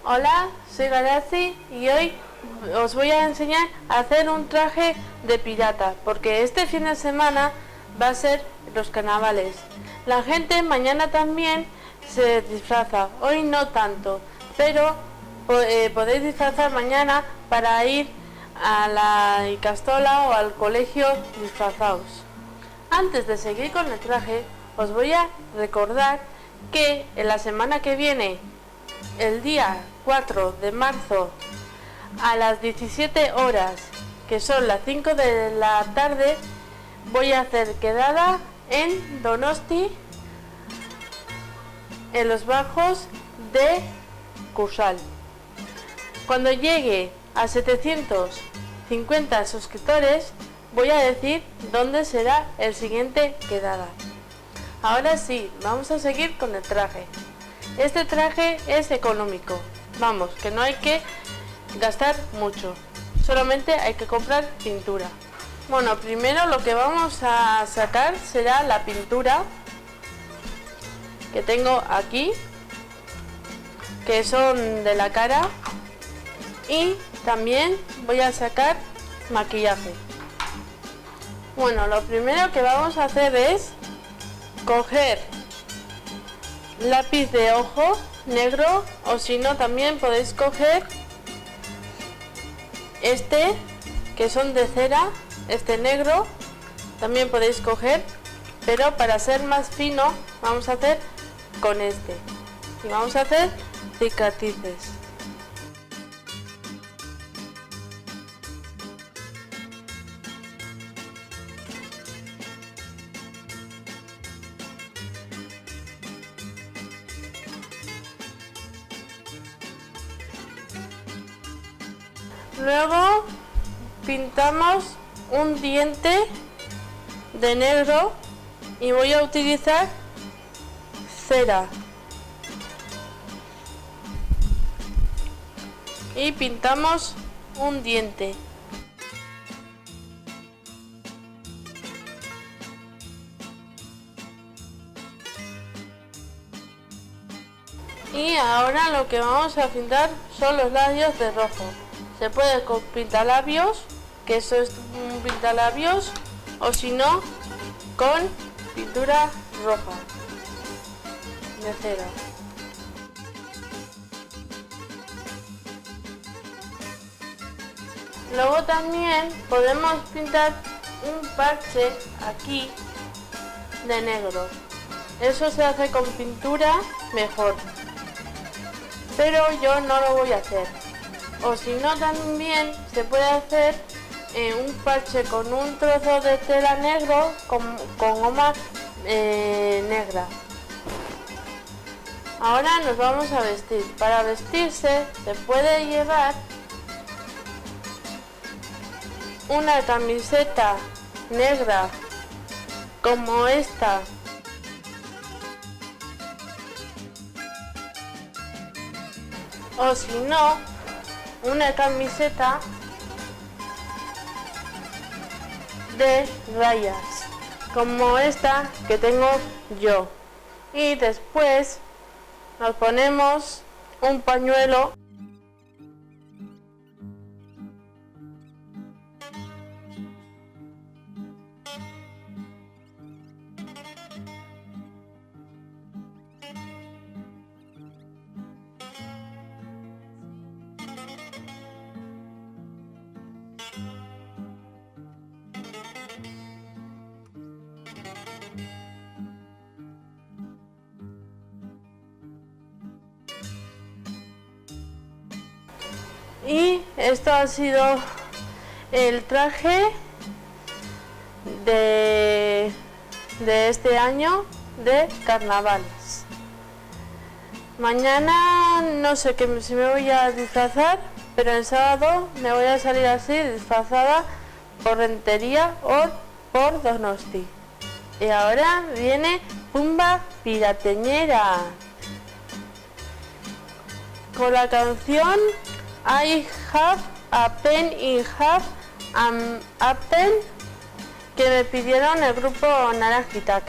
Hola, soy Garazi y hoy os voy a enseñar a hacer un traje de pirata, porque este fin de semana va a ser los carnavales. La gente mañana también se disfraza, hoy no tanto, pero podéis disfrazar mañana para ir a la Icastola o al colegio disfrazados. Antes de seguir con el traje, os voy a recordar que en la semana que viene, el día 4 de marzo, a las 17 horas, que son las 5 de la tarde, voy a hacer quedada en Donosti, en los bajos de Cursal. Cuando llegue a 750 suscriptores, voy a decir dónde será el siguiente quedada. Ahora sí, vamos a seguir con el traje. Este traje es económico, vamos, que no hay que gastar mucho, solamente hay que comprar pintura. Bueno, primero lo que vamos a sacar será la pintura que tengo aquí, que son de la cara, y también voy a sacar maquillaje. Bueno, lo primero que vamos a hacer es coger lápiz de ojo negro, o si no también podéis coger este, que son de cera, este negro también podéis coger, pero para ser más fino vamos a hacer con este y vamos a hacer cicatrices. Luego pintamos un diente de negro y voy a utilizar cera. Y pintamos un diente. Y ahora lo que vamos a pintar son los labios de rojo. Se puede con pintalabios, que eso es un pintalabios, o si no, con pintura roja de cera. Luego también podemos pintar un parche aquí de negro. Eso se hace con pintura mejor, pero yo no lo voy a hacer. O si no, también se puede hacer un parche con un trozo de tela negro con goma negra. Ahora nos vamos a vestir. Para vestirse se puede llevar una camiseta negra como esta, o si no, una camiseta de rayas como esta que tengo yo, y después nos ponemos un pañuelo y esto ha sido el traje de este año de carnavales. Mañana no sé si me voy a disfrazar, pero el sábado me voy a salir así disfrazada por Rentería o por Donosti. Y ahora viene Pumba Pirateñera con la canción I Have a Pen in Half and Apple, que me pidieron el grupo Naranjitac.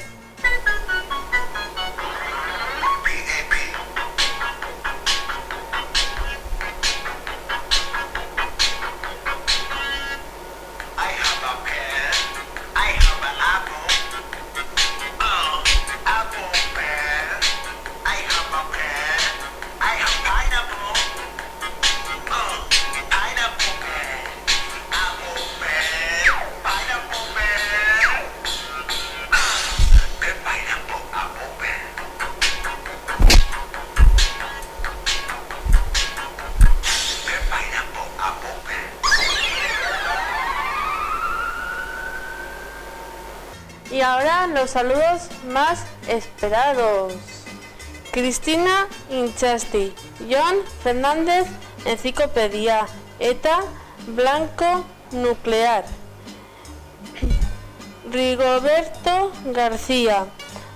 Y ahora los saludos más esperados. Cristina Inchasti, Jon Fernández Enciclopedia, eta Blanco Nuclear, Rigoberto García,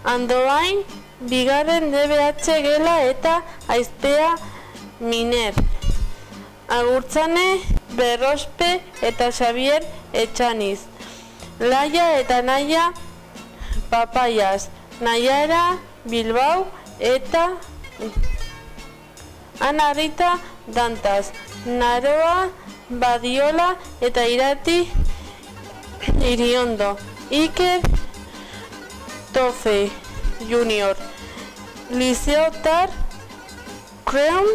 Andoain bigarren DBH gela eta Aizpea Miner, Agurtzane Berrospe eta Xavier Etxaniz, Laia eta Naia Papaias, Naiara Bilbao eta Ana Rita Dantas, Naroa Badiola eta Irati Iriondo, Iker Tofe Junior, Liceotar Creon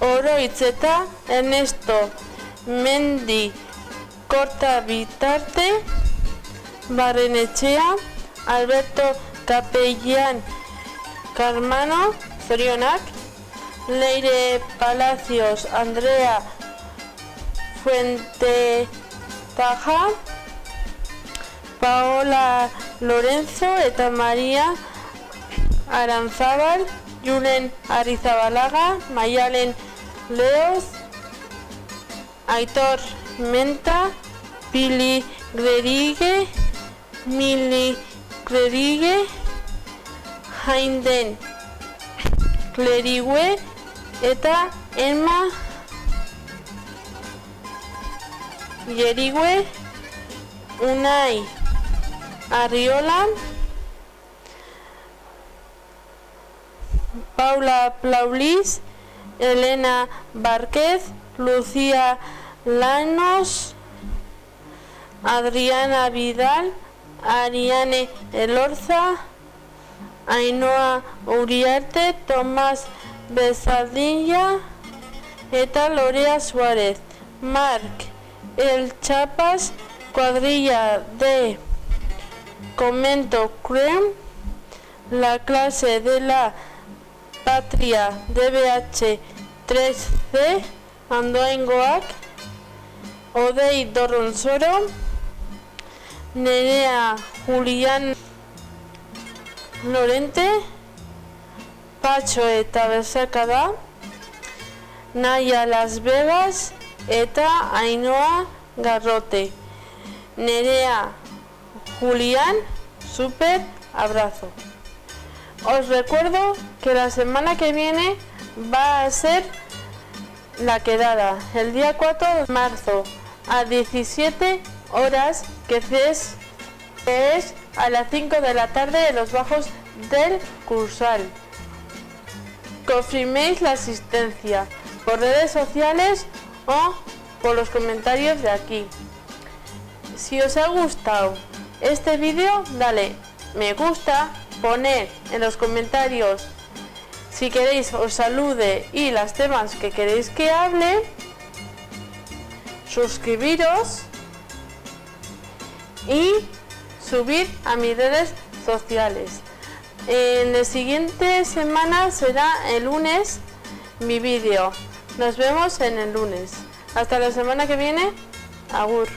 Oroitz eta Ernesto Mendi Korta Bitarte, Barrenetxea, Alberto Capellan Carmano, zorionak, Leire Palacios, Andrea Fuente Taja, Paola Lorenzo eta María Aranzábal, Julen Arizabalaga, Mayalen Leos, Aitor Menta, Pili Grerigue, Mili Grerigue, Jainden Clerigüe eta Emma Yerigüe, Unai Arriola, Paula Plaulis, Elena Várquez, Lucía Lanos, Adriana Vidal, Ariane Elorza, Ainhoa Uriarte, Tomás Besadilla eta Lorea Suárez, Marc El Chapas, cuadrilla de Comento Creme, la clase de la Patria DBH 3C, Andoaingoak, Odei Dorronsoro, Nerea Julián Lorente, Pacho eta Besakada, Naya Las Vegas eta Ainhoa Garrote, Nerea Julián, súper abrazo. Os recuerdo que la semana que viene va a ser la quedada, el día 4 de marzo a 17 horas, que es a las 5 de la tarde en los bajos del Cursal. Confirméis la asistencia por redes sociales o por los comentarios de aquí. Si os ha gustado este vídeo, dale me gusta, poned en los comentarios si queréis os salude y los temas que queréis que hable, suscribiros y subir a mis redes sociales. En la siguiente semana será el lunes mi vídeo. Nos vemos en el lunes. Hasta la semana que viene. Agur.